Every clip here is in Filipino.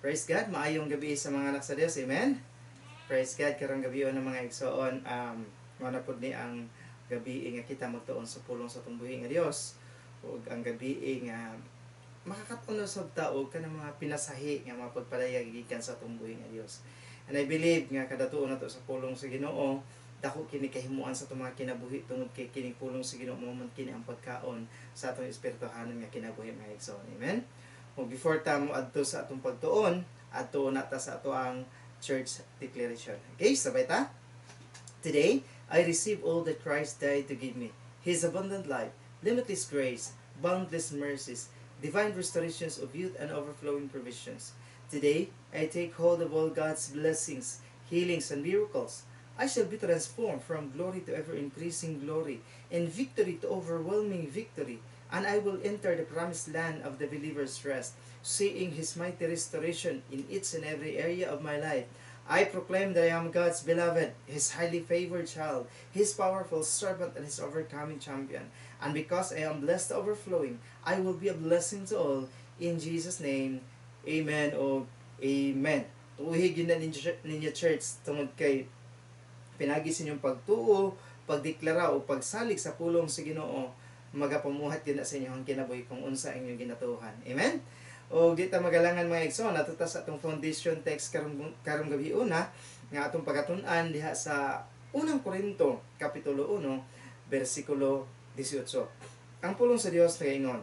Praise God, maayong gabi sa mga anak sa Diyos, amen? Praise God, karong gabi ng mga igsoon, manapod ni ang gabi nga kita magtuon sa pulong sa tumbuhi nga Diyos, ug ang gabi nga makakatuno sa tao ka ng mga pinasahi nga mapagpadayag gikan sa tumbuhi nga Diyos. And I believe nga kada tuon nato sa pulong sa Ginoo, dako kini kahimuan sa itong mga kinabuhi tungod kay kining pulong sa Ginoo mo man kini ang pagkaon sa atong espirituhanon nga kinabuhi mga igsoon, amen? O before tamo adto sa atong pagtuon, adto nata sa ato ang church declaration. Okay, sabay ta? Today, I receive all that Christ died to give me. His abundant life, limitless grace, boundless mercies, divine restorations of youth and overflowing provisions. Today, I take hold of all God's blessings, healings, and miracles. I shall be transformed from glory to ever-increasing glory, and victory to overwhelming victory, and I will enter the promised land of the believer's rest, seeing His mighty restoration in each and every area of my life. I proclaim that I am God's beloved, His highly favored child, His powerful servant, and His overcoming champion. And because I am blessed to overflowing, I will be a blessing to all. In Jesus' name, Amen o Amen. Tuuhig yun na ninyo church tungod kay pinagi sa inyong pagtuo, pagdeklara o pagsalig sa pulong sa Ginoo, magapamuhat yun na sa inyong kinabuhi kung unsa inyong ginatuhan. Amen? O di ta magalangan mga igsoon, natuta sa atong foundation text karong gabi una, nga atong pagatun-an diha sa unang Korinto, kapitulo 1, versikulo 18. Ang pulong sa Dios kaingon,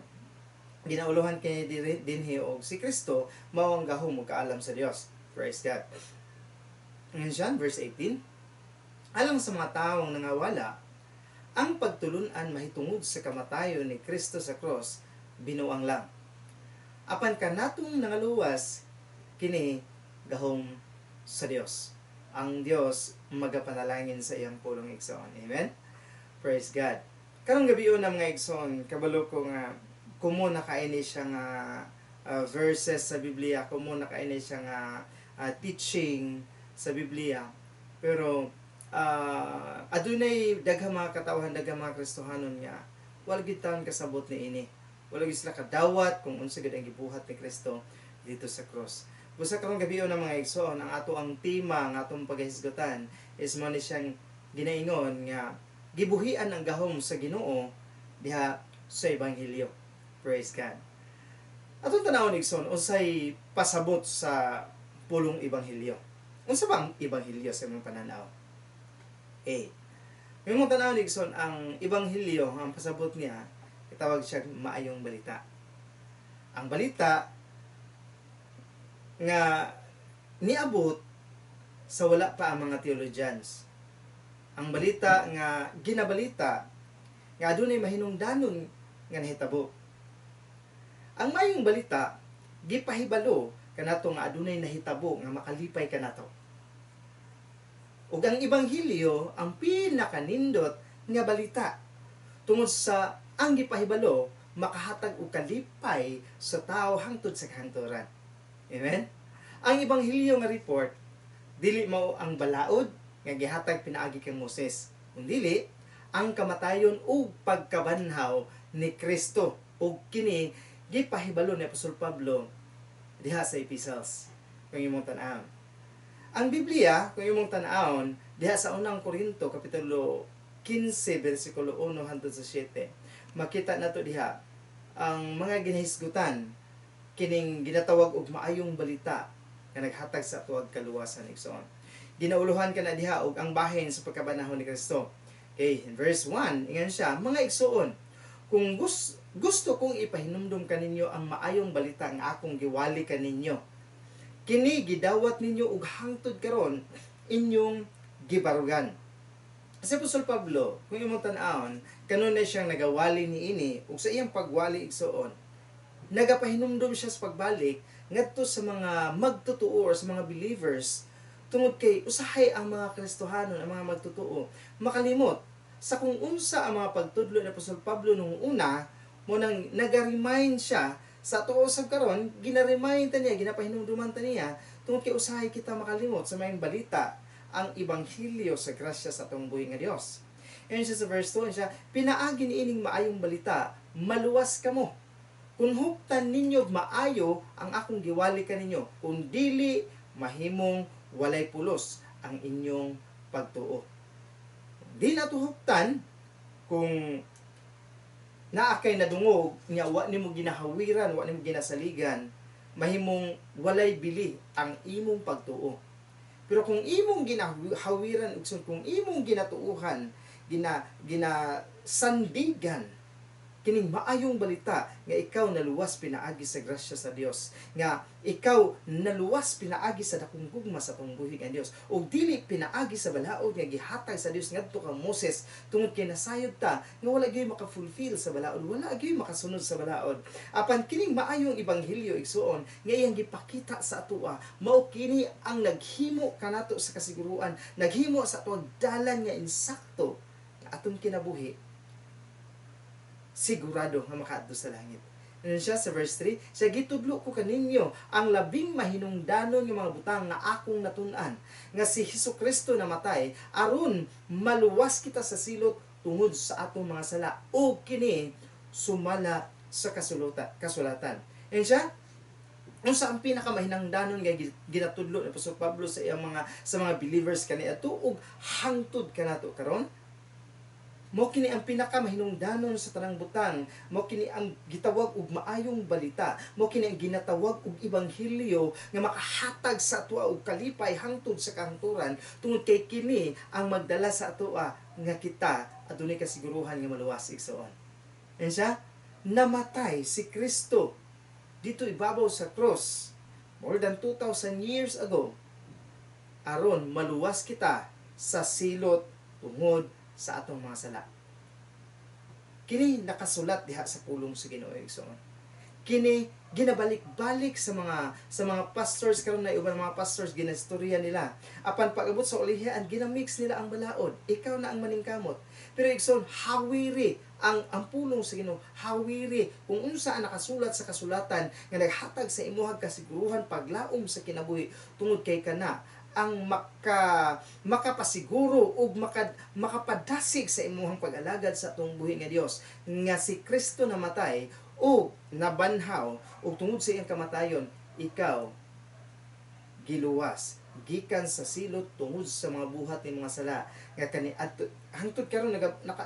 ginauluhan kay dinhi og si Kristo mao ang gahom ug kaalam sa Dios. Praise God. Ngayon siya, verse 18. Alang sa mga taong nangawala, ang pagtulunan mahitungod sa kamatayon ni Kristo sa cross, binuang lang. Apan kanatong nangaluwas, kini gahom sa Dios. Ang Dios magapanalangin sa iyang pulong igsoon. Amen? Praise God. Karong gabi na mga igsoon, kabalo ko nga, kumo nakaini siya nga verses sa Biblia, kumo nakaini siya nga teaching sa Biblia. Pero, adunay daghang mga katawhan, daghang mga Kristohanon nga wala gid taon kasabot ni ini, wala gid sila kadawat kung unsa gid ang gibuhat ni Kristo dito sa cross. Busa karong gabi na mga igsoon, ang ato ang tema nga atong paghisgutan is mo ni siyang ginaingon nga gibuhian ang gahom sa Ginoo diha sa ebanghelyo. Praise God. Atong tanawon igsoon, unsay pasabot sa pulong ebanghelyo? Unsa bang ebanghelyo sa imong pananaw? Yung mga tanaw ni Gson, ang ebanghelyo, ang pasabot niya, itawag siya maayong balita. Ang balita nga niabot sa wala pa ang mga theologians. Ang balita nga ginabalita nga adunay mahinungdanon nga nahitabo. Ang maayong balita gipahibalo kanato nga adunay nahitabo nga makalipay kanato. Ug ang ebanghelyo ang pinakanindot nga balita tungod sa ang gipahibalo makahatag og kalipay sa tao hangtod sa kahanturan. Amen. Ang ebanghelyo nga report dili mao ang balaod nga gihatag pinaagi kang Moses, kundi ang kamatayon ug pagkabanhaw ni Kristo. Ug kini gipahibalo ni Apostol Pablo diha sa epistles. Kung imong tan-awon, ang Biblia, kung imong tan-awon, diha sa unang Korinto, kapitulo 15, versikulo 1 hangtod sa 7, makita nato diha ang mga ginahisgutan kining ginatawag og maayong balita nga naghatag sa tuwag kaluwasan igsoon. Ginauluhan ka na diha og ang bahin sa pagkabanhaw ni Kristo. Okay, in verse 1, ingon siya, mga igsoon, kung gusto kong ipahinumdum kaninyo ang maayong balita nga akong giwali kaninyo, kini gidawat ninyo og hangtod karon inyong gibarugan. Si Apostol Pablo, kung imong tan-awon, kanunay siyang nagawali niini ug sa iyang pagwali igsoon, nagapahinumdum siya sa pagbalik ngadto sa mga magtutuo or sa mga believers tungod kay usahay ang mga Kristohanon, ang mga magtutuo makalimot sa kung unsa ang mga pagtudlo ni Apostol Pablo nung una, mo nang naga-remind siya sa tuo sa karon, gina-remind ta niya, ginapahinumduman ta niya tungod kay usahay kita makalimot sa maayong balita, ang ebanghelyo sa grasya sa atong buhi nga Dios. Ayon siya sa verse 2, siya, pinaagi niining maayong balita, maluwas kamo Kung huptan ninyo maayo ang akong giwali kaninyo, kung dili mahimong walay pulos ang inyong pagtuo. Di na tuhuptan kung naa kay nadungog nya wa nimo ginahawiran, wa nimo ginasaligan, mahimong walay bili ang imong pagtuo. Pero kung imong ginahawiran ug kung imong ginatuuhan, ginasandigan kining maayong balita nga ikaw naluwas pinaagi sa grasya sa Dios, nga ikaw naluwas pinaagi sa dakong gugma sa atong buhig ang Dios, ug dili pinaagi sa balaod nga gihatag sa Dios ngadto kang Moses tungod kay nasayod ta nga wala gyud maka-fulfill sa balaod, wala gyud makasunod sa balaod. Apan kining maayong ebanghelyo igsuon nga iyang gipakita sa atoa, mao kini ang naghimo kanato sa kasiguruan, naghimo sa atoang dalan nga insakto nga atong kinabuhi sigurado nga makaadto sa langit. Ano siya sa verse 3? Siya gitudlo ko kaninyo ang labing mahinungdanon nga mga butang nga akong natun-an, nga si Hesukristo namatay aron maluwas kita sa silot tungod sa atong mga sala, o kini sumala sa kasulatan. Ano siya? Unsa ang pinakamahinungdanon nga ginatudlo ni Apostol Pablo sa mga believers kaniadto ug hangtod kanato karon? Mo kini ang pinakamahinungdanon sa tanang butang, mo kini ang gitawag og maayong balita, mo kini ang ginatawag og ebanghelyo nga makahatag sa atoa og kalipay hangtod sa kahangturan, tungod kay kini ang magdala sa atoa nga kita adunay kasiguruhan nga maluwas igsoon. And siya namatay si Kristo dito ibabaw sa cross more than 2,000 years ago aron maluwas kita sa silot tungod sa atong mga sala. Kini nakasulat diha sa pulong sa Ginoo igsoon. Kini ginabalik-balik sa mga pastors karon na ubang mga pastors ginastorya nila. Apan pag-abot sa ulihan ginamix nila ang balaod. Ikaw na ang maningkamot. Pero igsoon hawiri ang pulong sa Ginoo, hawiri kung unsa ang nakasulat sa kasulatan nga naghatag sa imuhang kasiguruhan paglaom sa kinabuhi tungod kay kana ang makapasiguro ug makapadasig sa imuhang pag-alagad sa atong buhi nga Dios nga si Kristo namatay ug nabanhaw ug tungod sa iyang kamatayon ikaw giluwas gikan sa silot tungod sa mga buhat ni mga sala nga kani hangtod karon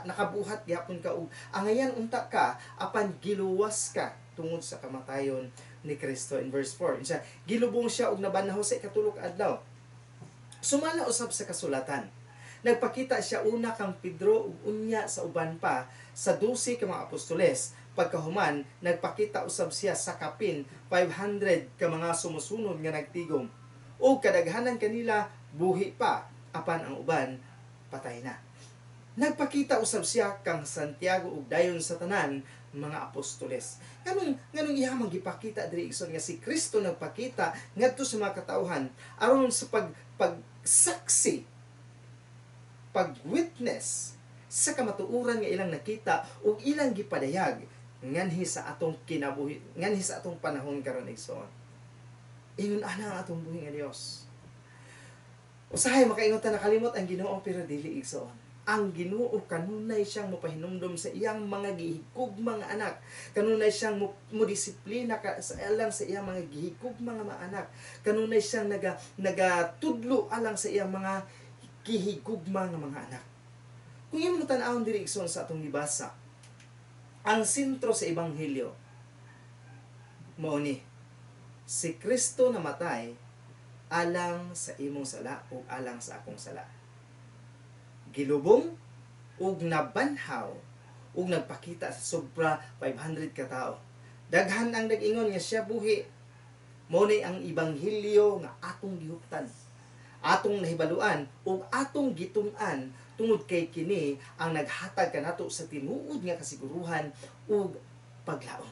nakabuhat gyapon ka ug angayan unta ka apan giluwas ka tungod sa kamatayon ni Kristo. In verse 4 siya gilubong siya ug nabanhaw sa ikatulok adlaw. Sumala usab sa kasulatan. Nagpakita siya una kang Pedro ug unya sa uban pa sa 12 ka mga apostoles. Pagkahuman, nagpakita usab siya sa kapin 500 ka mga sumusunod nga nagtigom. O kadaghanan kanila buhi pa, apan ang uban patay na. Nagpakita usab siya kang Santiago ug dayon sa tanan mga apostoles. Nganong ihamang gipakita diri igsoon nga si Kristo nagpakita ngadto sa mga katawhan aron sa pagsaksi, pag-witness sa kamatuoran nga ilang nakita ug ilang gipadayag nganhi sa atong kinabuhi, nganhi sa atong panahon karon igsoon. Ingon ana ang atong buhi nga Dios. Usahay makaingon ta nakalimot ang Ginoo pero dili igsoon. Ang Ginoo kanunay siyang mopahinumdom sa iyang mga gihigugma nga anak. Kanunay siyang modisiplina sa alang sa iyang mga gihigugma nga anak. Kanunay siyang nagatudlo alang sa iyang mga gihigugma nga mga anak. Kung imong tan-awon diri igsoon sa atong gibasa, ang sentro sa ebanghelyo mao ni si Kristo namatay alang sa imong sala o alang sa akong sala. Gilubong ug nabanhaw ug nagpakita sa sobra 500 ka tawo. Daghan ang nag-ingon nga siya buhi. Mao ni ang ebanghelyo nga atong gihuptan, atong nahibaluan ug atong gitun-an tungod kay kini ang naghatag kanato sa tinuod nga kasiguruhan ug paglaom.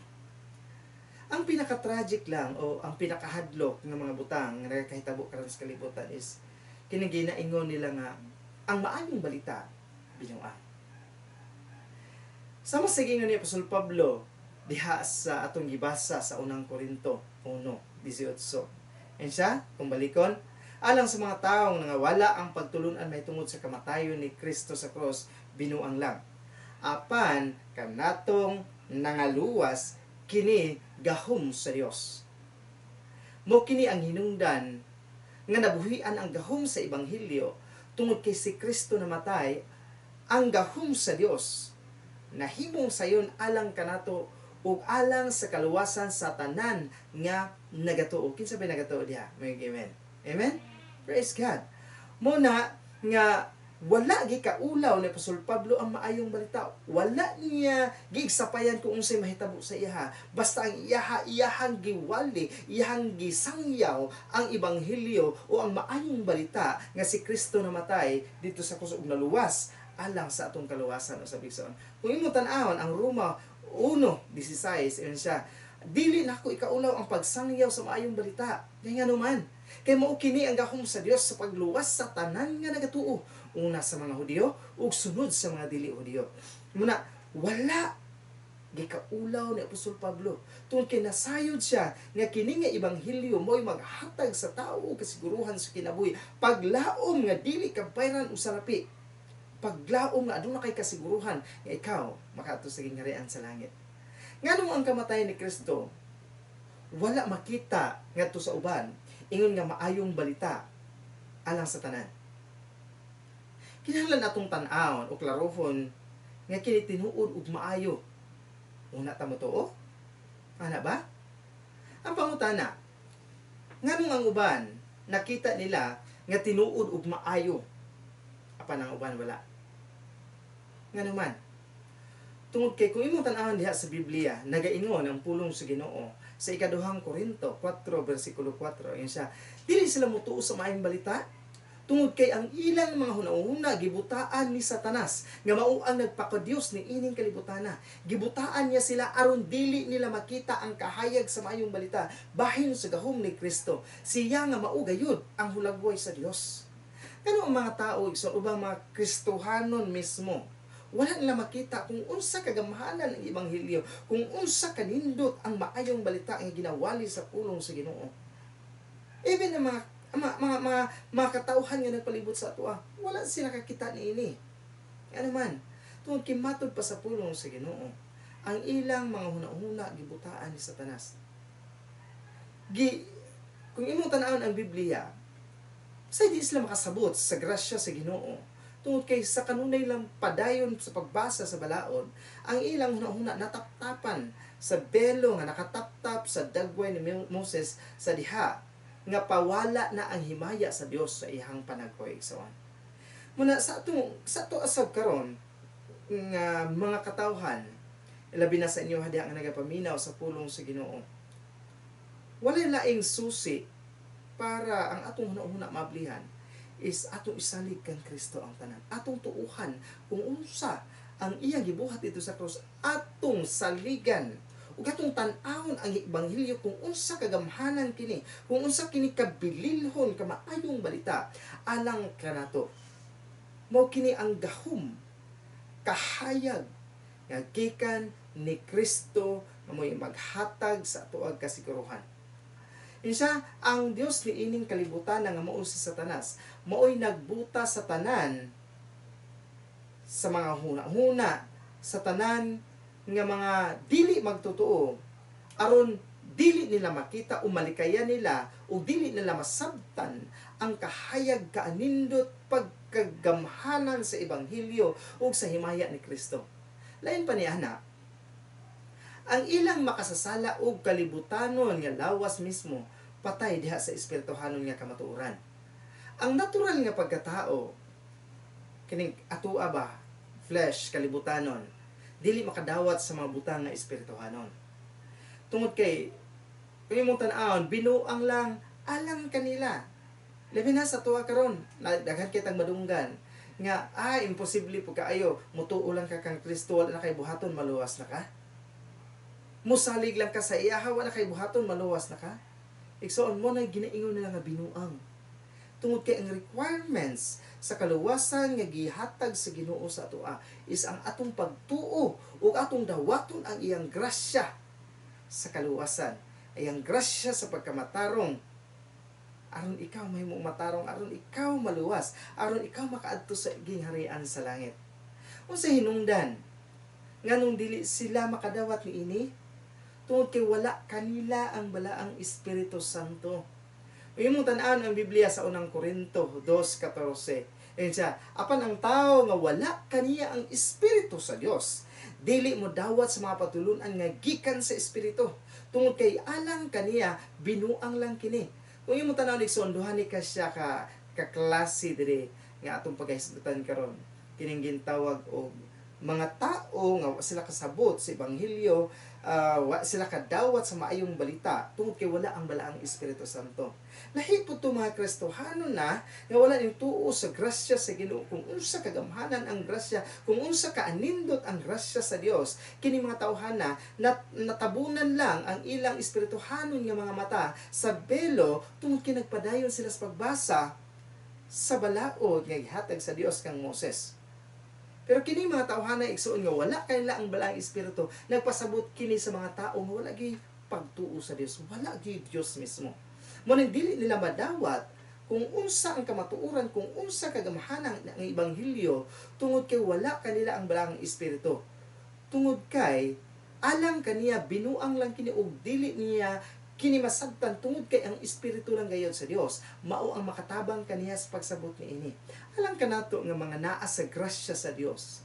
Ang pinaka-tragic lang o ang pinakahadlok ng mga butang nga nagakahitabo karon sa kalibutan is kini ginaingon nila nga ang maayong balita binuang. Sama sa gingon ni Apostol Pablo diha sa atong gibasa sa unang Korinto 1:18. And siya, kung balikon, alang sa mga taong nga wala ang pagtulunan may tungod sa kamatayon ni Kristo sa cross, binuang lang. Apan kanatong nangaluwas kini gahom sa Dios. Mo kini ang hinungdan nga nabuhian ang gahom sa ebanghelyo tungod kay si Kristo namatay, ang gahom sa Dios nahimong sayon alang kanato ug alang sa kaluwasan sa tanan nga nagatuo. Kinsa ba nagatuo diha? Amen. Amen. Praise God. Muna nga wala gi kaulaw ni Apostol Pablo ang maayong balita. Wala niya giigsapayan kung unsay mahitabo sa iyaha. Basta ang iyahang giwali, iyahang gisangyaw ang ebanghelyo o ang maayong balita nga si Kristo namatay dito sa kusog naluwas alang sa atong kaluwasan o sa bigsoon. Kung imo tan-awon ang Roma 1:16 ingon siya, dili nako ikaulaw ang pagsangyaw sa maayong balita. Kaya nga naman, kay mao kini ang gahom sa Dios sa pagluwas sa tanan nga nagatuo, una sa mga Hudiyo ug sunod sa mga dili Hudiyo. Muna wala gikaulaw ni Apostol Pablo tungod kay nasayod siya nga kini nga ebanghelyo mo'y maghatag sa tawo kasiguruhan sa kinabuhi, paglaom nga dili kabayran o salapi, paglaom nga aduna kay kasiguruhan nga ikaw makaadto sa gingharian sa langit. Nganong ang kamatayan ni Kristo wala makita ngadto sa uban, ingon nga maayong balita alang sa tanan. Kinahanglan natong tan-awon o klarohon nga kini tinuod ug maayo. Una ta mo tuo? Ana ba? Ang pangutana, nganong ang uban nakita nila nga tinuod ug maayo, apan ang uban wala? Ngano man? Tungod kay kung imong tan-awon diha sa Biblia, nagaingon ang pulong sa Ginoo sa ikaduhang Korinto 4 versikulo 4, yun siya, dili sila mutuo sa maayong balita tungod kay ang ilang mga hunahuna gibutaan ni Satanas nga mao ang nagpakadiyos ni ining kalibutana. Gibutaan niya sila aron dili nila makita ang kahayag sa maayong balita bahin sa gahom ni Kristo. Siya nga mao gayud ang hulagway sa Dios. Kano ang mga tao sa ubang mga Kristohanon mismo, wala nila makita kung unsa kagamhanan ang ebanghelyo, kung unsa kanindot ang maayong balita nga ginawali sa pulong sa Ginoo. Even ang mga katauhan nga nagpalibot sa ato, wala sila kakita niini. Ano man, tungod kay matod pa sa pulong sa Ginoo, ang ilang mga hunahuna gibutaan ni Satanas. Kung imong tan-awon ang Biblia, sa di sila makasabot sa grasya sa Ginoo. Tungod kay sa kanunay lang padayon sa pagbasa sa balaod, ang ilang hunahuna nataptapan sa belo nga nakataptap sa dagway ni Moses sa diha, nga pawala na ang himaya sa Dios sa ihang panagkoigsoon. Muna sa to asab karon nga mga katawhan, labi na sa inyo hadiha nga nagapaminaw sa pulong sa Ginoo, walay laing susi para ang atong hunahuna mablihan is atong isalig kang Kristo ang tanan. Atong tuuhan kung unsa ang iyang gibuhat dito sa krus, atong saligan ug atong tan-awon ang ebanghelyo kung unsa kagamhanan kini, kung unsa kini kabililhon kamaayong balita alang kanato. Mao kini ang gahom kahayag nga gikan ni Kristo nga mo'y maghatag sa atuang kasiguruhan. Insya, ang Dios ni ining kalibutan nga mao si Satanas, mao'y nagbuta sa tanan sa mga huna-huna, sa tanan nga mga dili magtotoo, aron dili nila makita o malikaya nila o dili nila masabtan ang kahayag kaanindot pagkagamhanan sa ebanghelyo o sa himaya ni Kristo. Lain pa ni ana, ang ilang makasasala og kalibutanon nga lawas mismo patay diha sa espirituhanon nga kamatuoran. Ang natural nga pagkatao kining atua ba, flesh, kalibutanon, dili makadawat sa mga butang nga espirituhanon. Tungod kay kung imong tan-awon, binuang lang alang kanila. Labi na sa tuwa karon, daghan kitang madunggan nga imposible po kaayo mutuo lang ka kang Kristo, wala na kay buhaton, maluwas na ka. Musalig lang ka sa iyaha, wala kay buhaton, maluwas na ka. Igsoon mo na ginaingon nila nga binuang. Tungod kay ang requirements sa kaluwasan nga gihatag sa Ginoo sa atua is ang atong pagtuo ug atong dawaton ang iyang grasya sa kaluwasan, iyang grasya sa pagkamatarong aron ikaw mahimong matarong, aron ikaw maluwas, aron ikaw makaadto sa gingharian sa langit. Unsa hinungdan nganong dili sila makadawat niini? tungod kay wala kanila ang balaang Espiritu Santo. Imong tan-an ang Biblia sa unang Korinto 2:14. Ayun siya, apan ang tao nga wala kaniya ang Espiritu sa Dios, dili mo dawat sa mga patulunan nga gikan sa Espiritu. Tungod kay alang kaniya binuang lang kini. Kung imong tan-aw Nixon, duha ni ka siya ka klase diri nga atong paghisgutan karon. Kining gintawag og mga tao nga wa sila kasabot sa ebanghelyo, wa sila kadawat sa maayong balita tungod kay wala ang balaang Espiritu Santo. Lahi po ito mga Kristohano na nga wala ning tuo sa grasya sa Ginoo, kung unsa kagamhanan ang grasya, kung unsa kaanindot ang grasya sa Dios. Kini mga tawhana natabunan lang ang ilang espirituhanon nga mga mata sa belo tungod kay nagpadayon sila sa pagbasa sa balaod nga gihatag sa Dios kang Moses. Pero kini mga tawhana igsuon nga wala kanila ang balaang espiritu, nagpasabot kini sa mga tao nga wala gyud pagtuo sa Dios, wala gyud Dios mismo. Mo nang dili nila madawat kung unsa ang kamatuoran, kung unsa kagamhanan ng ebanghelyo tungod kay wala kanila ang balaang espiritu. Tungod kay alang kaniya binuang lang kini og dili niya kini masabtan tungod kay ang espiritu lang gayud sa Dios mao ang makatabang kaniya sa pagsabot niini. Alang kanato nga mga naa sa grasya sa Dios,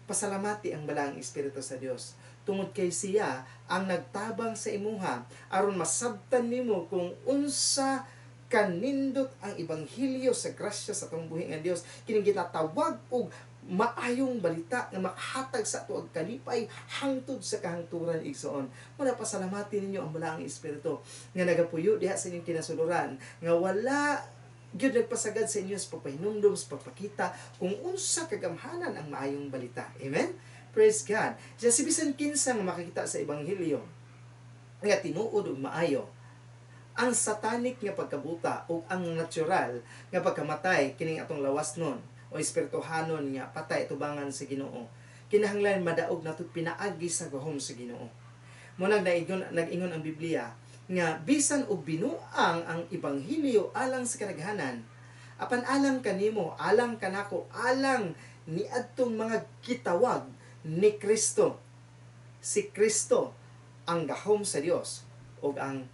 pasalamati ang balaang espiritu sa Dios tungod kay siya ang nagtabang sa imuha aron masabtan nimo kung unsa kanindot ang ebanghelyo sa grasya sa atong buhi nga Dios, kining ginatawag og maayong balita nga makahatag sa ato og kalipay hangtod sa kahangturan igsoon. Muna pasalamati ninyo ang balaang espiritu nga nagapuyo diha sa inyong kinasuluran nga wala gyud nagpasagad sa inyo sa pagpahinumdom, sa pagpakita kung unsa kagamhanan ang maayong balita. Amen. Praise God. Sa bisan kinsa nga makakita sa ebanghelyo nga tinuod ug maayo, ang satanic nga pagkabuta o ang natural nga pagkamatay kining atong lawas nun o espirituhanon nga patay tubangan sa Ginoo, kinahanglan madaog nato pinaagi sa gahom sa Ginoo. Muna nag-ingon ang Biblia nga bisan og binuang ang ebanghelyo alang sa kadaghanan, apan alang kanimo, alang kanako, alang ni adtong mga kitawag ni Kristo. Si Kristo ang gahom sa Dios o ang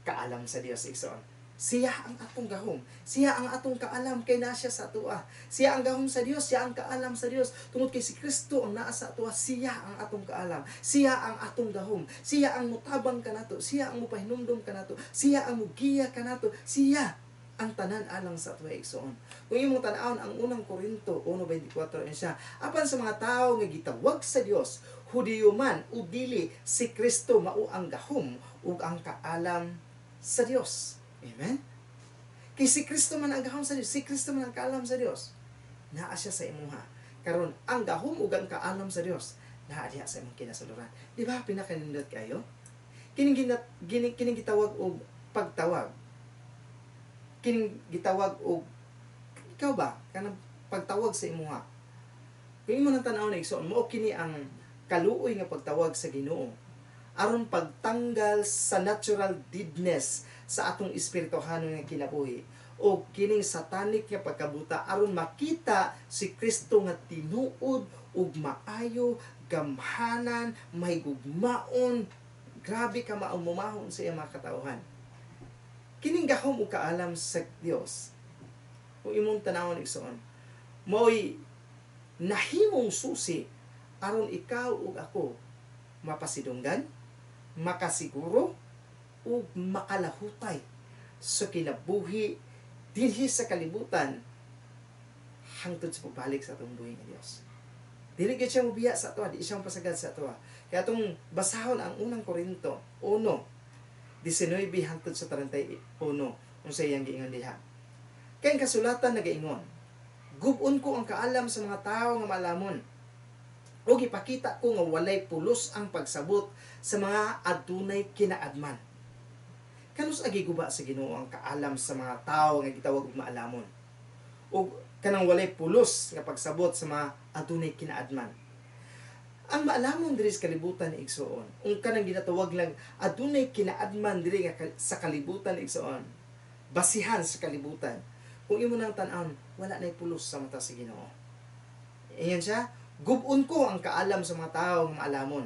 kaalam sa Dios igsoon. Siya ang atong gahom. Siya ang atong kaalam kay naa siya sa atoa. Siya ang gahom sa Dios, siya ang kaalam sa Dios. Tungod kay si Kristo ang naa sa atoa, siya ang atong kaalam. Siya ang atong gahom. Siya ang mutabang kanato. Siya ang mupahinumdom kanato. Siya ang mugiya kanato. Siya ang tanan alang sa atoa igsoon. Kung imong tan-awon ang unang Korinto 1:24 siya, apan sa mga tawo nga gitawag sa Dios, Hudiyo man o dili, si Kristo mao ang gahom ug ang kaalam sa Dios. Amen? Kay si Kristo man ang gahom sa Dios, si Kristo man ang kaalam sa Dios. Naa siya sa imuha. Karon ang gahom ug ang kaalam sa Dios, naa diha sa imong kinasuluran. Di ba pinakanindot kayo? Kining gitawag og pagtawag. Kining gitawag og ikaw ba kanang pagtawag sa imuha. Kung imo nang tan-aw na igsoon mo kini ang kaluoy nga pagtawag sa Ginoo aron pagtanggal sa natural deadness sa atong espirituhanon nga kinabuhi o kining satanic nga pagkabuta aron makita si Kristo nga tinuod ug maayo, gamhanan, may gugmaon, grabe ka maumumahon sa iyang mga katawhan. Kining gahom ug kaalam sa Dios, kung imong tanawon igsoon, mo'y nahimong susi aron ikaw ug ako mapasidunggan, makasiguro, ug makalahutay sa kinabuhi dinhi sa kalibutan hangtod sa pagbalik sa atong buhi nga Dios. Dili gyud siya mobiya sa atoa, di siya pasagad sa atoa. Kaya atong basahon ang unang Korinto 1:19 hangtod sa 31 unsa iyang giingon diha. Kay ang kasulatan nagaingon, gub-on ko ang kaalam sa mga tawo nga malamon, o gipakita ko nga walay pulos ang pagsabot sa mga adunay kinaadman. Kanus agi guba sa Ginoo ang kaalam sa mga tawo nga gitawag og maalamon, o kanang walay pulos nga pagsabot sa mga adunay kinaadman. Ang maalamon diri sa kalibutan ni igsoon, ung kanang ginatawag lang adunay kinaadman diri nga sa kalibutan ni igsoon, basihan sa kalibutan. Kung imo nang tan-awon, wala nay pulos sa mata sa Ginoo. Iyan siya, gub-on ko ang kaalam sa mga tawo nga maalamon.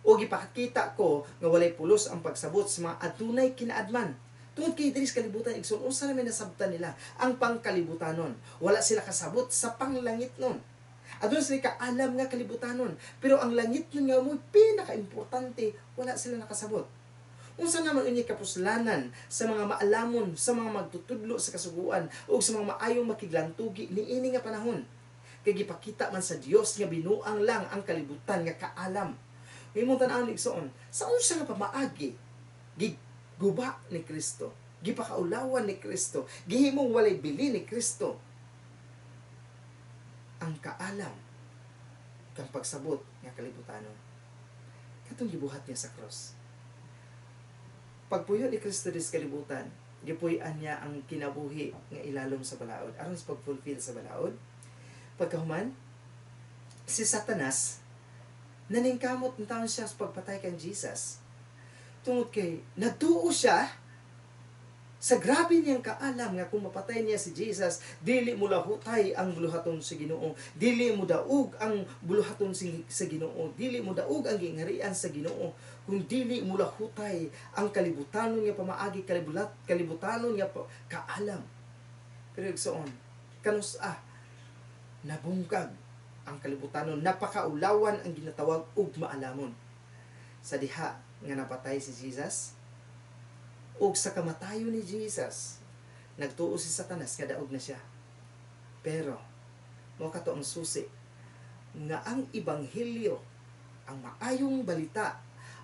o gipakita ko nga walay pulos ang pagsabot sa mga adunay kinaadman. Tungod kay diri sa kalibutan igsoon, unsa na may nasabtan nila ang pangkalibutanon. Wala sila kasabot sa panglangit nun. Adun sila kaalam nga kalibutanon, pero ang langit nun nga mo pinaka-importante, wala sila nakasabot. Unsa naman inyong kapuslanan sa mga maalamon, sa mga magtutudlo sa kasuguan, o sa mga maayong makiglantugi ni ini nga panahon. Kay gipakita man sa Dios nga binuang lang ang kalibutan nga kaalam. Himong tan-awon igsoon, sa unsa nga pamaagi giguba ni Kristo, gipakaulawan ni Kristo, gihimong walay bili ni Kristo ang kaalam kang pagsabot nga kalibutanon. Katong gibuhat niya sa cross. Pagpuyo ni Kristo sa kalibutan, gipuy-an niya ang kinabuhi nga ilalom sa balaod aron sa pag-fulfill sa balaod. Pagkahuman, si Satanas naningkamot ng taon siya sa pagpatay kang Jesus. Tungod kay nagtuo siya sa grabe niyang kaalam nga kung mapatay niya si Jesus, dili mo lahutay ang buluhaton sa Ginoo, dili mo daog ang buluhaton sa Ginoo, dili mo daog ang gingharian sa Ginoo, kung dili mo lahutay ang kalibutanon nga pamaagi, kalibutanon nga kaalam. Pero igsoon, kanus-a nabungkag ang kalibutanon, napakaulawan ang ginatawag og maalamon. Sa diha nga napatay si Jesus, ug sa kamatayon ni Jesus, nagtuo si Satanas nga daog na siya. Pero mo kato ang susi nga ang ebanghelyo, ang maayong balita,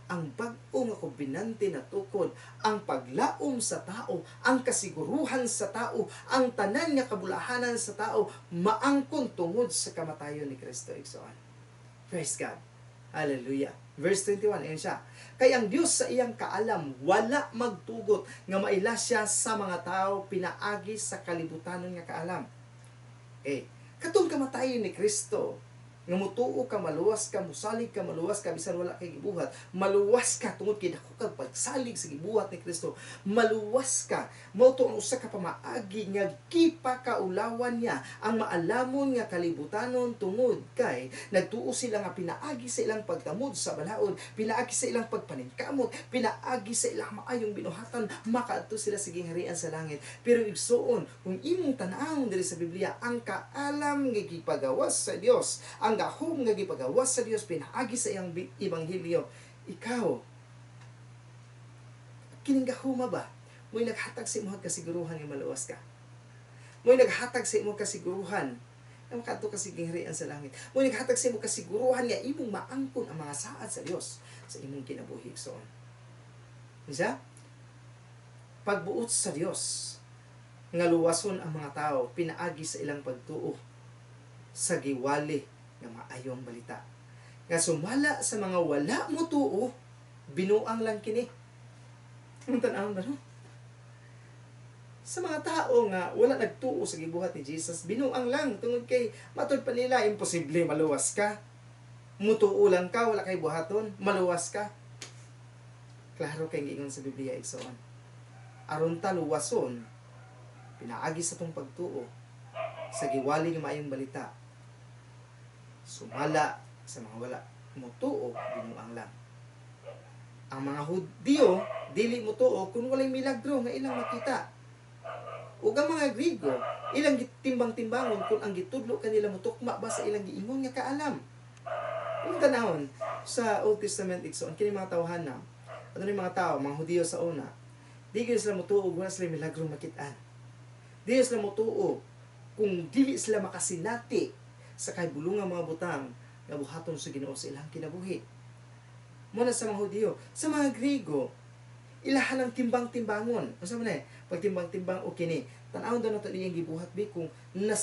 ang bag-o nga kombinante na tukod, ang paglaom sa tao, ang kasiguruhan sa tao, ang tanan nga kabulahanan sa tao, maangkon tungod sa kamatayon ni Kristo igsoon. Praise God. Hallelujah. Verse 21, ayan siya. Kaya ang Diyos sa iyang kaalam, wala magtugot nga maila siya sa mga tao pinaagi sa kalibutanon nga kaalam. Katong kamatayon ni Kristo, nga mutuo ka, maluwas ka, musalig ka, maluwas ka, bisan wala kay gibuhat, maluwas ka tungod kay dako kag pagsalig sa gibuhat ni Kristo, maluwas ka, mao to ang usa ka pamaagi nga gipakaulawan niya ang maalamon nga kalibutanon tungod kay nagtuo sila nga pinaagi sa ilang pagtamod sa balaod, pinaagi sa ilang pagpaningkamot, pinaagi sa ilang maayong binuhatan, makaadto sila sa gingharian sa langit. Pero igsuon, kung imong tan-awon diri sa Biblia, ang kaalam nga gipagawas sa Dios, ang gahom nga gipagawas sa Dios pinaagi sa iyang ebanghelyo, ikaw kining gahuma ba mo'y naghatag sa imong kasiguruhan nga maluwas ka, mo'y naghatag sa imong kasiguruhan nga makadto ka sa gingharian sa langit, mo'y naghatag sa imong kasiguruhan nga imong maangkon ang mga saad sa Dios sa imong kinabuhi igsoon. Isa, pagbuot sa Dios nga luwason ang mga tao pinaagi sa ilang pagtuo sa giwali nga maayong balita. Nga sumala sa mga wala mo tuo, binuang lang kini. Ang tanawon ba no? Sa mga tao nga wala nagtuo sa gibuhat ni Jesus, binuang lang tungod kay matod pa nila imposible maluwas ka. Mutuo lang ka, wala kay buhaton, maluwas ka. Klaro kay giingon sa Biblia igsoon. Aron ta luwason, pinaagi sa tong pagtuo sa giwali nga maayong balita. Sumala sa mga wala mutuo, binuang lang. Ang mga Hudyo dili mutuo kung walay milagro nga ilang makita. Ug ang mga Grigo ilang gitimbang-timbangon kung ang gitudlo kanila mutukma ba sa ilang giingon nga kaalam. Kung tanawon sa Old Testament igsoon kini mga tawhana, ano ni mga tao, mga Hudyo sa una, di gyud sila mutuo wala sila milagro makit-an. Di sila mutuo kung dili sila makasinati sa kahibulungang mga butang nga buhaton sa Ginoo sa ilang kinabuhi. Muna sa mga Hudyo, sa mga Grigo, ilahan ang timbang-timbangon. Unsa man pagtimbang-timbang o kini, tan-awon daw nato niyang gibuhat bi kung na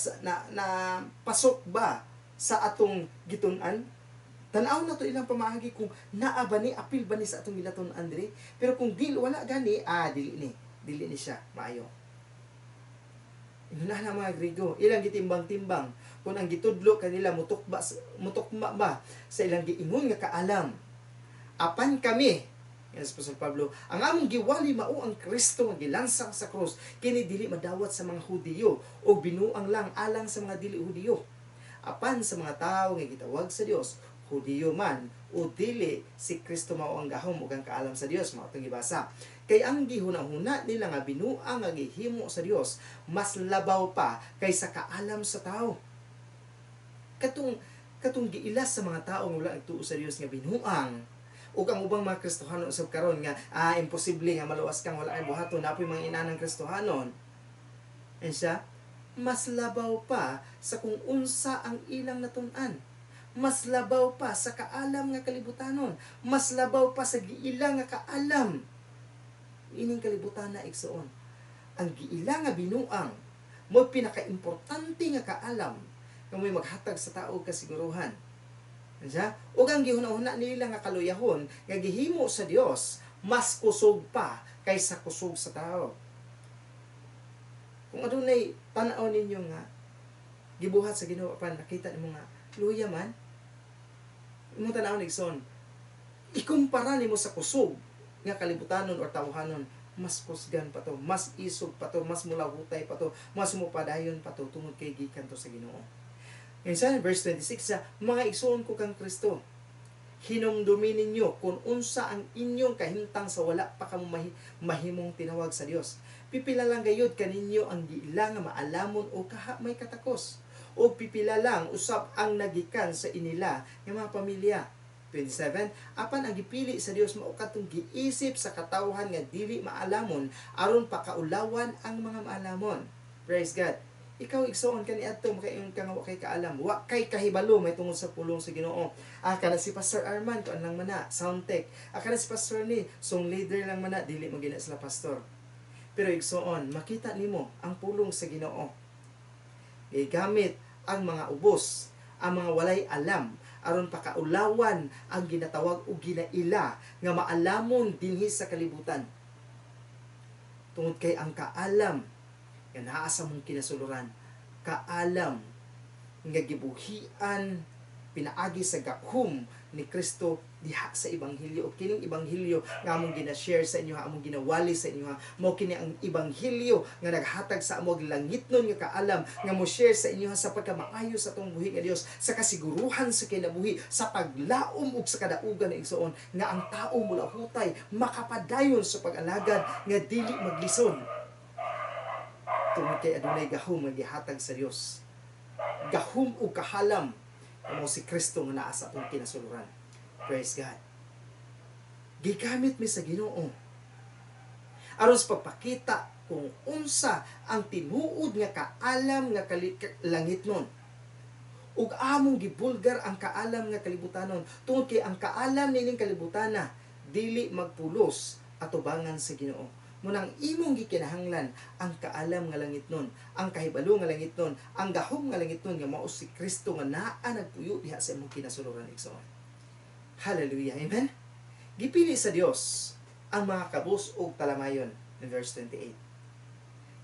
pasok ba sa atong gitun-an. Tan-awon nato ilang pamaagi kung naa ba ni apil ba ni sa atong gilatun-an diri. Pero kung wala gani, dili ni siya maayo. Inunahan ang mga Grigo, ilang gitimbang-timbang kung ang gitudlo kanila mutukma ba sa ilang giingon nga kaalam. Apan kami, yan si Apostol Pablo, ang among giwali mao ang Kristo nga gilansang sa krus, kini dili madawat sa mga Hudyo o binuang lang alang sa mga dili Hudyo. Apan sa mga tawo nga gitawag sa Dios, Hudyo man o dili si Kristo mao ang gahom ug ang kaalam sa Dios, mao tong gibasa. Kay ang gihuna-huna nila nga binuang nga gihimo sa Dios mas labaw pa kaysa kaalam sa tao. Katong giilas sa mga tao nga wala nagtuo sa Dios nga binuang, ug ang ubang mga Kristohanon usab karon nga imposible nga maluwas kang wala kay buhaton, napoy mga inanang Kristohanon. Siya, mas labaw pa sa kung unsa ang ilang natun-an. Mas labaw pa sa kaalam nga kalibutanon. Mas labaw pa sa giila nga kaalam. Ining kalibutan na igsoon. Ang giila nga binuang, mo pinaka-importante nga kaalam nga may maghatag sa tao kasiguruhan. Siya, ug ang gihuna-huna nila nga kaluyahon nga gihimo sa Dios, mas kusog pa kaysa kusog sa tao. Kung adunay tan-aw ninyo nga gibuhat sa Ginoo pan nakita nimo nga luya man, imong tan-aw igsoon, ikumpara nimo sa kusog nga kalibutanon or tawhanon, mas kusgan pa to, mas isog pa to, mas mulahutay pa to, mas mupadayon pa to tungod kay gikan to sa Ginoo. Ngayon verse 26 sa mga igsoon ko kang Kristo, hinumdumi ninyo kung unsa ang inyong kahimtang sa wala pa kamo mahimong tinawag sa Dios. Pipila lang gayud kaninyo ang giila nga maalamon o kaha may katakos. O pipila lang usab ang nagikan sa inila nga mga pamilya. 27, apan ang gipili sa Dios mao katong giisip sa katawhan nga dili maalamon aron pakaulawan ang mga maalamon. Praise God. Ikaw igsoon kaniadto makaingon ka nga wa kay kaalam, wa kay kahibalo may tungod sa pulong sa Ginoo. Kana si Pastor Arman kuan lang mana, sound tech. Kana si Pastor ni song leader lang mana, dili mo gina sila pastor. Pero igsoon, makita nimo ang pulong sa Ginoo. Gamit ang mga ubos, ang mga walay alam, aron pakaulawan ang ginatawag o ginaila nga maalamon dinhi sa kalibutan. Tungod kay ang kaalam nga naa sa mong kinasuluran, kaalam nga gibuhian pinaagi sa gahom ni Kristo diha sa ebanghelyo. O kining ebanghelyo nga among gina-share sa inyo, among ginawali sa inyo, mao kini ang ebanghelyo nga naghatag sa among langitnon nga kaalam nga mo share sa inyo sa pagkamaayo sa atong buhi nga Dios, sa kasiguruhan sa kinabuhi, sa paglaom ug sa kadaugan na igsoon nga ang tao mula hutay makapadayon sa pag-alagad nga dili maglison. Tungod kay adunay gahom nga gihatag sa Dios, gahom ug kahalam mo si Kristo nga naa sa atong kinasuluran. Praise God. Gigamit mi sa Ginoo aron sa pagpakita kung unsa ang tinuod nga kaalam nga langitnon ug among gibulgar ang kaalam nga kalibutanon, tungod kay ang kaalam nining kalibutana dili magpulos atubangan sa Ginoo. Munang imong gikinahanglan ang kaalam nga langitnon, ang kahibalo nga langitnon, ang gahom nga langitnon nga mao si Kristo nga naa nagpuyo diha sa imong kinasuluran igsoon. Hallelujah. Amen. Gipili sa Dios ang mga kabus ug talamayon in verse 28.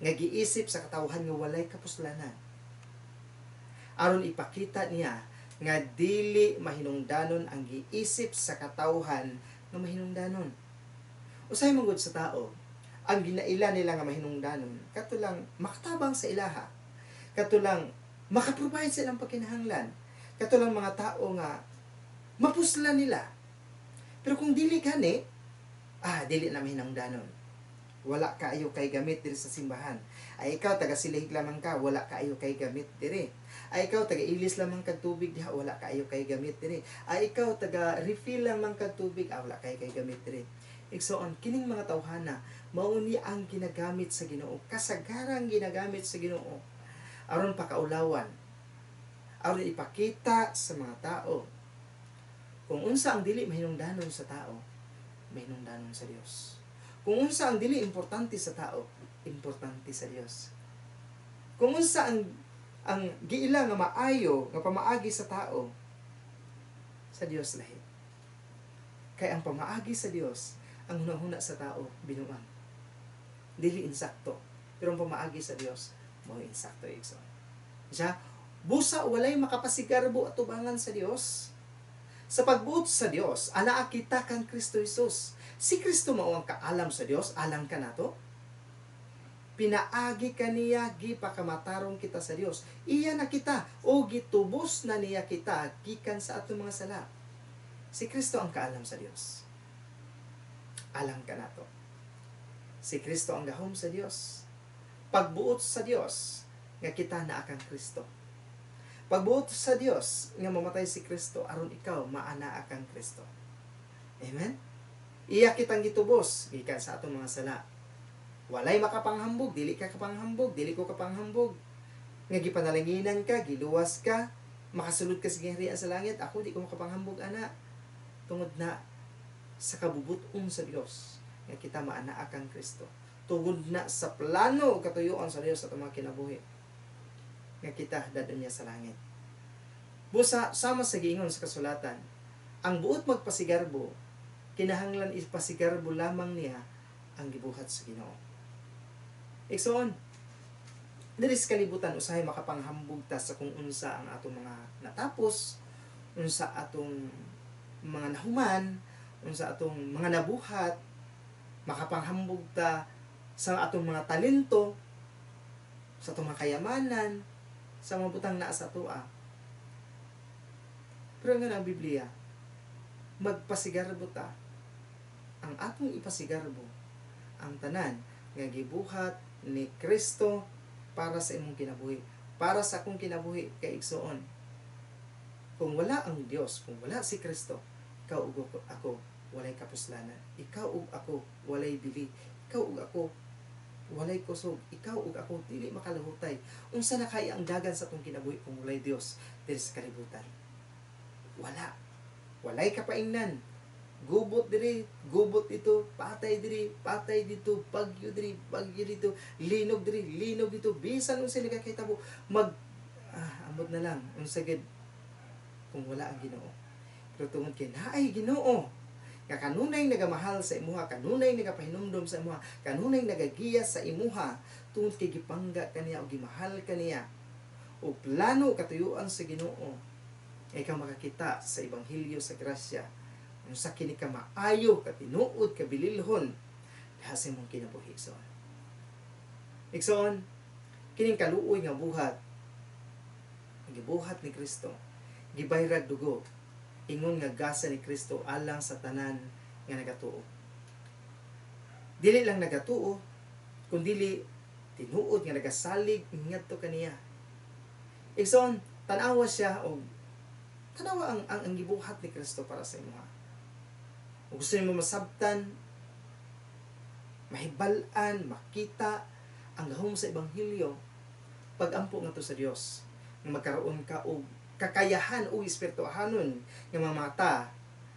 Nga giisip sa katawhan nga walay kapuslanan, aron ipakita niya nga dili mahinungdanon ang giisip sa katawhan nga mahinungdanon. Usay man gud sa tao ang ginaila nila nga mahinungdanon, katulang makatabang sa ilaha, katulang makaprovide sa ilang pagkinahanglan, katulang mga tao nga mapusla nila. Pero kung dili gani, dili na mahinungdanon. Wala kaayo kay gamit diri sa simbahan. Ay ikaw taga silihig lamang ka, wala kaayo kay gamit diri. Ay ikaw taga ilis lamang kag tubig diha, wala kaayo kay gamit diri. Ay ikaw taga refill lamang kag tubig, wala kaayo kay gamit diri. Igsoon, kining mga tawhana, mauni ang ginagamit sa Ginoo, kasagarang ginagamit sa Ginoo, aron pakaulawan, aron ipakita sa mga tao, kung unsa ang dili mahinungdanon sa tao, mahinungdanon sa Dios. Kung unsa ang dili importante sa tao, importante sa Dios. Kung unsa ang giila nga maayo, nga pamaagi sa tao, sa Dios lahi. Kay ang pamaagi sa Dios, ang hunahuna sa tao, binuang. Dili insakto. Pero ang pamaagi sa Dios, mo insakto igsoon. Siya, busa walay makapasigarbo at tubangan sa Dios. Sa pagbuot sa Dios, anaa kita kang Kristo Jesus. Si Kristo mao ang kaalam sa Dios, alam ka nato. Pinaagi kaniya gipakamatarong kita sa Dios. Iya na kita o gitubos na niya kita gikan sa atong mga sala. Si Kristo ang kaalam sa Dios. Alam ka nato. Si Kristo ang gahom sa Dios. Pagbuot sa Dios nga kita na akang Kristo. Pagbuot sa Dios nga mamatay si Kristo aron ikaw maana akang Kristo. Amen. Iya kitang gitubos gikan sa atong mga sala. Walay makapanghambog, dili ka kapanghambog, dili ko kapanghambog. Nga gipanalanginan ka, giluwas ka, makasulod ka sa gingharian sa langit, ako di ko makapanghambog ana. Tungod na sa kabubuton sa Dios nga kita maana akang Kristo. Tungod na sa plano katuyuan sa Dios sa atong mga kinabuhi nga kita dadon niya sa langit. Busa sama sa giingon sa kasulatan, ang buot magpasigarbo kinahanglan ipasigarbo lamang niya ang gibuhat sa Ginoo. Igsoon, diri sa kalibutan usahay makapanghambog ta sa kung unsa ang atong mga natapos, unsa atong mga nahuman, unsa atong mga nabuhat, makapanghambog ta sa atong mga talento, sa atong mga kayamanan, sa mga butang naa sa atoa. Pero nga ang Biblia, magpasigarbo ta, ang atong ipasigarbo, ang tanan nga gibuhat ni Kristo para sa imong kinabuhi, para sa akong kinabuhi kay igsoon. Kung wala ang Dios, kung wala si Kristo, ikaw ug ako walay kapuslanan. Ikaw ug ako walay bili. Ikaw ug ako walay kusog. Ikaw ug ako dili makalahutay. Unsa na kaya ang dagan sa atong kinabuhi kung walay Dios diri sa kalibutan? Wala. Walay kapaingnan. Gubot diri, gubot dito, patay diri, patay dito, bagyo diri, bagyo dito, linog diri, linog dito. Bisan unsa nagakahitabo, amot na lang unsa gid kung wala ang Ginoo. Pero tungod kay naay Ginoo, nga kanunay nagamahal sa imuha, kanunay nagapahinumdom sa imuha, kanunay nagagiya sa imuha, tungod kay gipangga kaniya o gimahal kaniya, o plano katuyuan sa Ginoo, ikaw makakita sa ebanghelyo sa grasya, unsa kini ka maayo, katinuod, kabililhon, diha sa imong kinabuhi. Igsoon, kining kaluoy nga buhat, ang gibuhat ni Kristo, gibayrag dugo, ingon nga gasa ni Kristo alang sa tanan nga nagatuo. Dili lang nagatuo, kundi tinuod nga nagasalig ngadto kaniya. Igsoon, tanawa siya o tanawa ang gibuhat ni Kristo para sa imuha. Kung gusto mo masabtan, mahibal-an, makita ang gahom sa ebanghelyo, pag-ampo nga to sa Dios, nga magkaroon ka og kakayahan o espirituhanon nga mga mata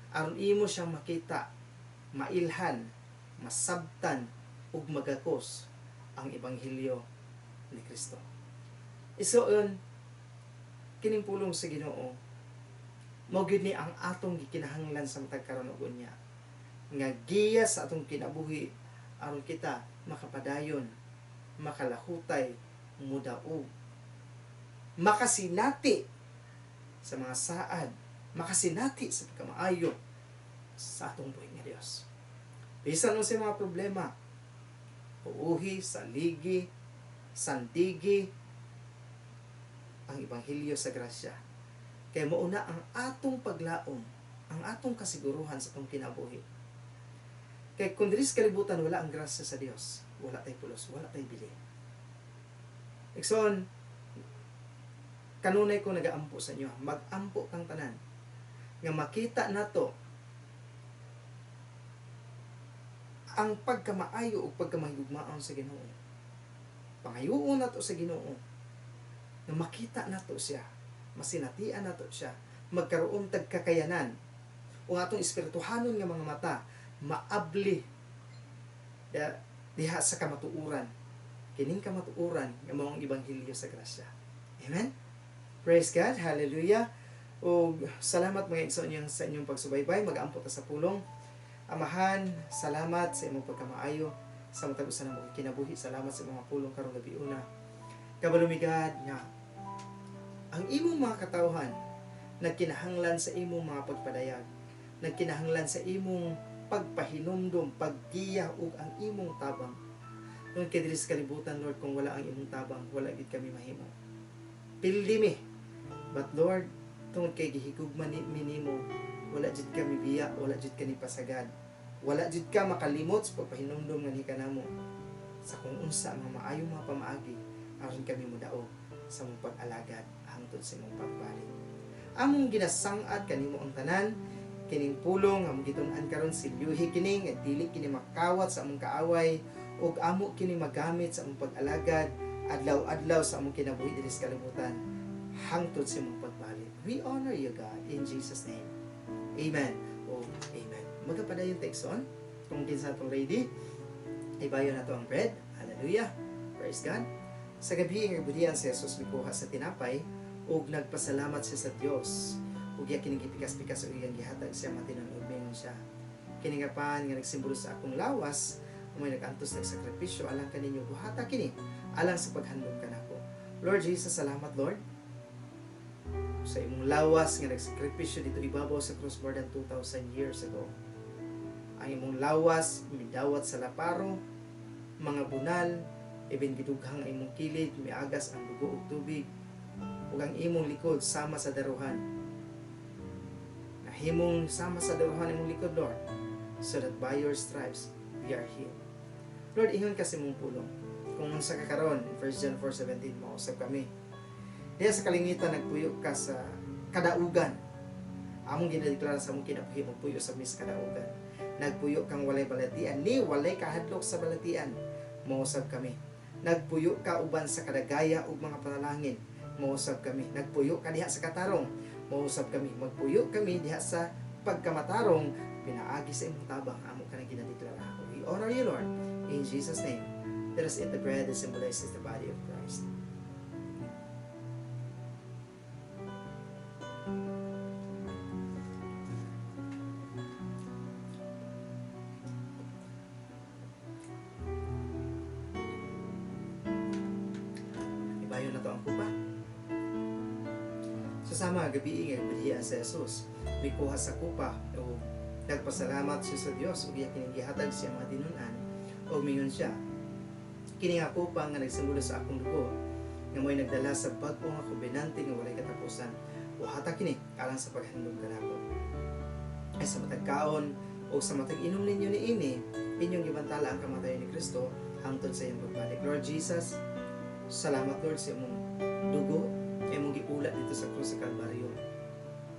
aron imo siyang makita, mailhan, masabtan ug magakos ang ebanghelyo ni Kristo. Isuon kining pulong sa Ginoo mao gyud ni ang atong gikinahanglan sa matag karon ug unya nga giya sa atong kinabuhi aron kita makapadayon, makalahutay, mudaog, makasinati sa mga saad, makasinati sa pagkamaayo sa atong buhay nga Dios. Bisan mo sa mga problema, uuhi, saligi, sandigi, ang ebanghelyo sa grasya. Kaya mauna ang atong paglaom, ang atong kasiguruhan sa atong kinabuhi. Kaya kung diri sa kalibutan wala ang grasya sa Dios, wala tay pulos, wala tay bili. Ikson, kanunay ko nagaampo sa inyo, mag-ampo kang tanan, nga makita nato ang pagkamaayo o pagkamahigugmaon sa Ginoo. Pangayuon nato sa Ginoo, nga makita nato siya, masinatian nato siya, magkaroon tag kakayanan, o atong espirituhanon nga mga mata, maabli diha sa kamatuuran, kining kamatuuran nga maong ebanghelyo sa grasya. Amen? Praise God, hallelujah. O salamat mga igsoon sa inyong pagsubaybay, mag-aampo ta sa pulong. Amahan, salamat sa imong pagkamaayo sa matag usa na mga kinabuhi. Salamat sa mga pulong karong gabi una. Kabalumigad nga ang imong mga katawhan nagkinahanglan sa imong mga pagpadayag, nagkinahanglan sa imong pagpahinumdom, paggiya ug ang imong tabang. Nung kay diri sa kalibutan, Lord, kung wala ang imong tabang, wala gid kami mahimo. Pildi mi. But Lord, tungod kay gihigugman ni minimo, wala jud ka mibiya, wala jud ka ni pasagad, wala jud ka makalimot sa pagpahinumdum nga ni kanamo sa kung unsa ang maayong mga pamaagi aron kami modaog sa mong pag-alagad hangtod sa imong pagbalik. Among ginasang-at kanimo ang tanan, kining pulong among gitun-an karon silyuhi kini nga dili kini makawat sa among kaaway ug amo kini magamit sa among pag-alagad adlaw-adlaw sa among kinabuhi diri sa kalibutan hangtod sa imong pagbalik. We honor you, God, in Jesus name. Amen. O amen. Magapadayon tekson kung kinsa to ready. Ibayo na to ang bread. Hallelujah. Praise God. Sa gabi nga budian si Jesus mikuha sa tinapay ug nagpasalamat siya sa Dios. Ug iya kining gipikas-pikas ug iyang gihatag siya matinon-ug mingon siya. Kini nga pan nga nagsimbolo sa akong lawas, may nagantos nagsakripisyo alang kaninyo buhata kini alang sa paghandom kanako. Lord Jesus, salamat Lord sa imong lawas nga nagsakripisyo dito ibabaw sa cross more than 2,000 years ago. Ang imong lawas midawat sa laparo, mga bunal, even gidughang ang imong kilid, miagas ang dugo ug tubig, ug ang imong likod sama sa daruhan. Nahimong sama sa daruhan imong likod, Lord, so that by your stripes we are healed. Lord, ingon ka sa imong pulong. Kung unsa ka karon, in 1 John 4:17, mausap kami. Diya sa kalingitan nagpuyo ka sa kadaugan. Among ginadeklara sa among kinabuhi magpuyo sa mis kadaugan. Nagpuyo kang walay balatian, ni walay kahadlok sa balatian. Mausap kami. Nagpuyo ka uban sa kadagaya ug mga panalangin. Mausap kami. Nagpuyo ka diha sa katarong. Mausap kami. Magpuyo kami diha sa pagkamatarong. Pinaagi sa imong tabang amo ka nang ginadeklara. We honor you, Lord, in Jesus' name. Let us eat the bread that symbolizes the body of Christ. Ibayo na to ang kupa. Sasama gabi nga budiya sa Jesus. Mikuha sa kupa o nagpasalamat siya sa Dios ug iya kining gihatag siya mga tinun-an o mingon siya. Kini nga kupa nga nagsimbolo sa akong dugo nga mo'y nagdala sa bag-o nga kobenante nga walay katapusan. Buhata kini alang sa paghandom kanako. Ay sa matag kaon o sa matag inom ninyo niini, inyong gibantala ang kamatayon ni Kristo hangtod sa iyang pagbalik. Lord Jesus, salamat Lord sa imong dugo nga imong giulat dito sa krus sa Kalbaryo.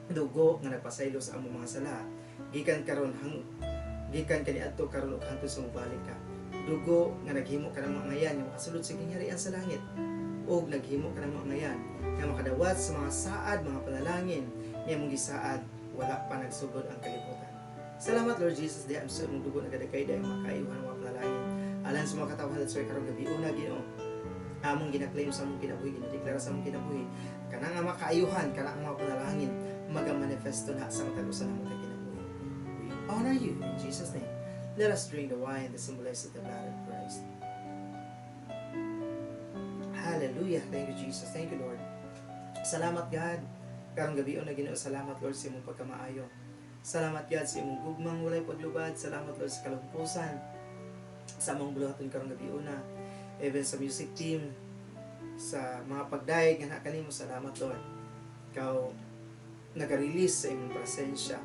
Dugo nga nagpasaylo sa among mga sala. Gikan kaniadto karon ug hangtod sa mobalik ka. Dugo nga naghimo ka ng mga ngayan nga makasulod sa gingharian sa langit. O naghimo ka ng mga ngayan nga makadawat sa mga saad, mga panalangin nga mong gisaad, wala pa nagsugod ang kalibutan. Salamat Lord Jesus, di ang sa mong dugo nagadagay dahil makaiwan ng mga panalangin. Alang sa mga katawhan at suway karong gabi, una Ginoo, among ginaklaim sa among kinabuhi, ginadeklara sa among kinabuhi, kanang nga makaayuhan, kanang mga panalangin, magamanifesto na sa matagusan ng mga kinabuhi. We honor you in Jesus' name. Let us drink the wine that symbolizes the blood of Christ. Hallelujah. Thank you, Jesus. Thank you, Lord. Salamat, God. Karong gabi na Ginoo, salamat, Lord, sa imong pagkamaayo. Salamat, God, sa imong gugmang walay paglubad. Salamat, Lord, sa kalumpusan. Sa among buluhaton karong gabi na. Even sa music team, sa mga pagdaig nga kanimo, salamat, Lord. Ikaw nag-release sa imong presensya.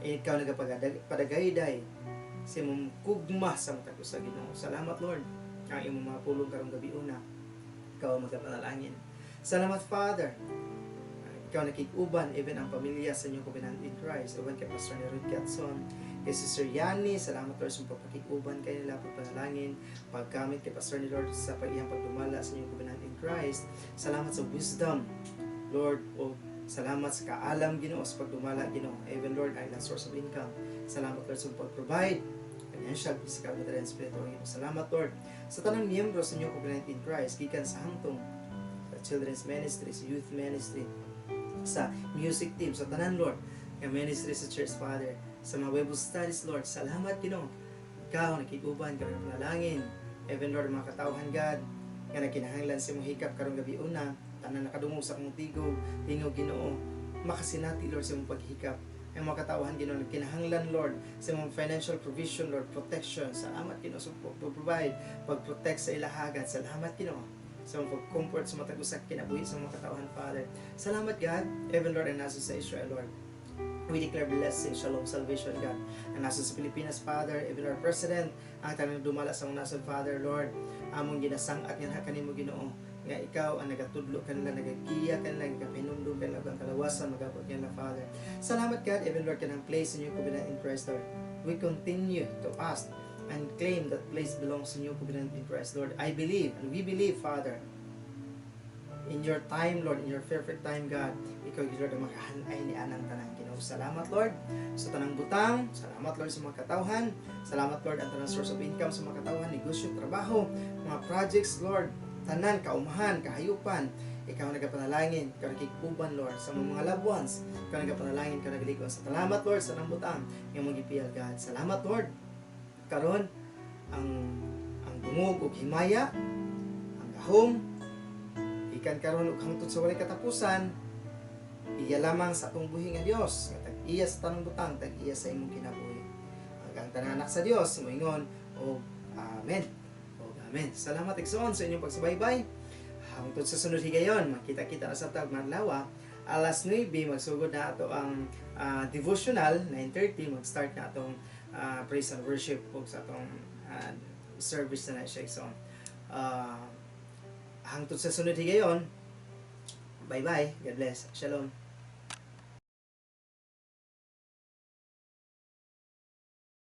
Ikaw nagapadagayday sa imong kugma sa matag sa Ginoo. Salamat Lord. Ang imong mga pulong karong gabi una. Ikaw magapanalangin. Salamat Father. Ikaw nakig-uban even ang pamilya sa inyong covenant in Christ. Uban kay Pastor Nerud Gatson, kay Sister Yani. Salamat Lord sa pagpakig-uban kay nila pagpanalangin. Paggamit kay Pastor ni Lord sa iyang pagdumala sa inyong covenant in Christ. Salamat sa wisdom Lord o salamat sa kaalam Ginoo sa pagdumala Ginoo. Even Lord ay last source of income. Salamat Lord sa pag-provide financial, physical, material, and spiritual. Salamat Lord sa tanang miyembro sa inyong covenant in Christ, gikan sa hangtong sa children's ministry, sa youth ministry, sa music team, sa tanan Lord nga ministry sa church Father, sa mga Bible studies Lord. Salamat Ginoo. Ikaw nakiguban karong panalangin. Even Lord mga katawhan God nga nakinahanglan sa imong hikap karong gabi una, tanan nakadungog sa akong tingog Ginoo, makasinati Lord sa imong paghikap. Ang mga katawhan Ginoo kinahanglan Lord sa imong financial provision Lord, protection sa amat Ginoo sa pag-provide, pag-protect sa ilahagan. Salamat Ginoo. sa mga pag-comfort sa matag usa kinabuhi sa mga katawhan, Father. Salamat, God. Even Lord, ang nasa sa Israel, Lord. We declare blessing, shalom, salvation, God. Ang nasa sa Pilipinas, Father, even our President, ang tanang dumala sa mga nasod, Father, Lord, among ginasang at yan kanimo Ginoo, nga ikaw ang nagatudlo kanila, nagagiya kanila, nagapinundo kanila, ang kalawasan, magabot kanila, Father. Salamat, God, even Lord, kanang place in your covenant in Christ, Lord. We continue to ask and claim that place belongs in your covenant in Christ, Lord. I believe, and we believe, Father, in your time, Lord, in your perfect time, God, ikaw, Lord, ang makahanay ni anang tanang Ginoo. Salamat, Lord, sa tanang butang. Salamat, Lord, sa mga katawhan. Salamat, Lord, ang tanang source of income sa mga katawhan, negosyo, trabaho, mga projects, Lord, tanan, kaumahan, kahayupan. Ikaw nagapanalangin, ikaw nagkikuban, Lord, sa mga loved ones. Ikaw nagapanalangin, ikaw nagalikon. Salamat, Lord, sa tanang butang, yung mga gipiyal, God. Salamat, Lord, karon ang bungog ug himaya, ang gahom, ikan karon ug hangtod sa walay katapusan, iya lamang sa atong buhi nga Dios, nga tag-iya sa tanong butang, tag-iya sa imong kinabuhi. Hanggang tananak sa Dios, moingon og amen. Og amen. Salamat igsoon sa inyong pagsubaybay. Hangtod sa sunod higayon, makita-kita na sa tag Marlawa, alas 9 magsugod na ato ang devotional, 9:30 mag-start na atong praise and worship po sa atong service na siya. So, hangtod sa sunod higayon, bye-bye. God bless. Shalom.